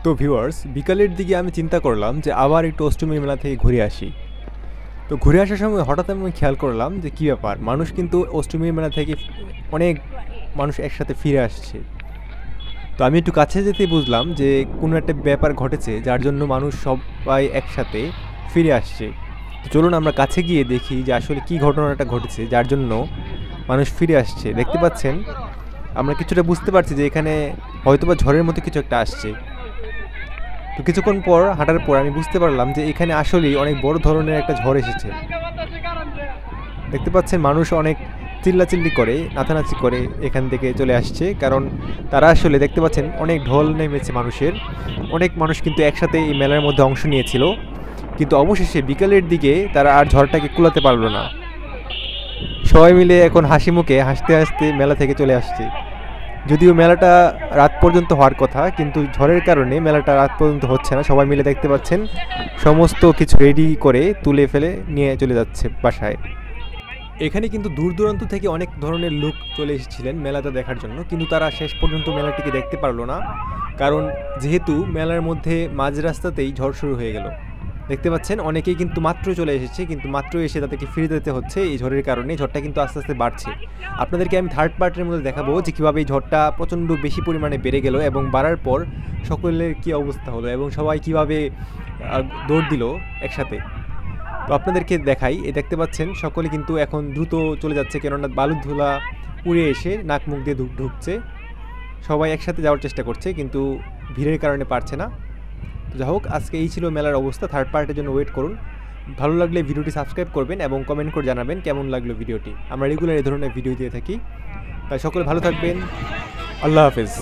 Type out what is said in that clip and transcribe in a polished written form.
তো ভিউয়ার্স, বিকালের দিকে আমি চিন্তা করলাম যে আবার একটু অষ্টমী মেলা থেকে ঘুরে আসি। তো ঘুরে আসার সময় হঠাৎ আমি খেয়াল করলাম যে কী ব্যাপার, মানুষ কিন্তু অষ্টমী মেলা থেকে অনেক মানুষ একসাথে ফিরে আসছে। তো আমি একটু কাছে যেতে বুঝলাম যে কোনো একটা ব্যাপার ঘটেছে যার জন্য মানুষ সবাই একসাথে ফিরে আসছে। তো চলুন আমরা কাছে গিয়ে দেখি যে আসলে কী ঘটনাটা ঘটেছে যার জন্য মানুষ ফিরে আসছে। দেখতে পাচ্ছেন, আমরা কিছুটা বুঝতে পারছি যে এখানে হয়তোবা ঝড়ের মতো কিছু একটা আসছে। তো কিছুক্ষণ পর হাঁটার পর আমি বুঝতে পারলাম যে এখানে আসলেই অনেক বড় ধরনের একটা ঝড় এসেছে। দেখতে পাচ্ছেন মানুষ অনেক চিল্লাচিল্লি করে, নাচানাচি করে এখান থেকে চলে আসছে, কারণ তারা আসলে দেখতে পাচ্ছেন অনেক ঢল নেমেছে মানুষের। অনেক মানুষ কিন্তু একসাথে এই মেলার মধ্যে অংশ নিয়েছিল, কিন্তু অবশেষে বিকালের দিকে তারা আর ঝড়টাকে কুলাতে পারলো না। সবাই মিলে এখন হাসি মুখে হাসতে হাসতে মেলা থেকে চলে আসছে। যদিও মেলাটা রাত পর্যন্ত হওয়ার কথা, কিন্তু ঝড়ের কারণে মেলাটা রাত পর্যন্ত হচ্ছে না। সবাই মিলে দেখতে পাচ্ছেন সমস্ত কিছু রেডি করে তুলে ফেলে নিয়ে চলে যাচ্ছে বাসায়। এখানে কিন্তু দূর দূরান্ত থেকে অনেক ধরনের লোক চলে এসেছিলেন মেলাটা দেখার জন্য, কিন্তু তারা শেষ পর্যন্ত মেলাটিকে দেখতে পারলো না, কারণ যেহেতু মেলার মধ্যে মাঝ রাস্তাতেই ঝড় শুরু হয়ে গেল। দেখতে পাচ্ছেন অনেকেই কিন্তু মাত্র চলে এসেছে, কিন্তু মাত্র এসে তাদেরকে ফিরে যেতে হচ্ছে এই ঝড়ের কারণে। ঝড়টা কিন্তু আস্তে আস্তে বাড়ছে। আপনাদেরকে আমি থার্ড পার্টের মধ্যে দেখাবো যে কীভাবে এই ঝড়টা প্রচণ্ড বেশি পরিমাণে বেড়ে গেল এবং বাড়ার পর সকলের কী অবস্থা হলো এবং সবাই কীভাবে দৌড় দিল একসাথে। তো আপনাদেরকে দেখাই, দেখতে পাচ্ছেন সকলে কিন্তু এখন দ্রুত চলে যাচ্ছে, কেননা বালুর ধুলা উড়ে এসে নাক মুখ দিয়ে ঢুকছে। সবাই একসাথে যাওয়ার চেষ্টা করছে, কিন্তু ভিড়ের কারণে পারছে না। তো যাই হোক, আজকে এই ছিল মেলার অবস্থা। থার্ড পার্টের জন্য ওয়েট করুন। ভালো লাগলে ভিডিওটি সাবস্ক্রাইব করবেন এবং কমেন্ট করে জানাবেন কেমন লাগলো ভিডিওটি। আমরা রেগুলার এই ধরনের ভিডিও দিয়ে থাকি। তাই সকলে ভালো থাকবেন। আল্লাহ হাফেজ।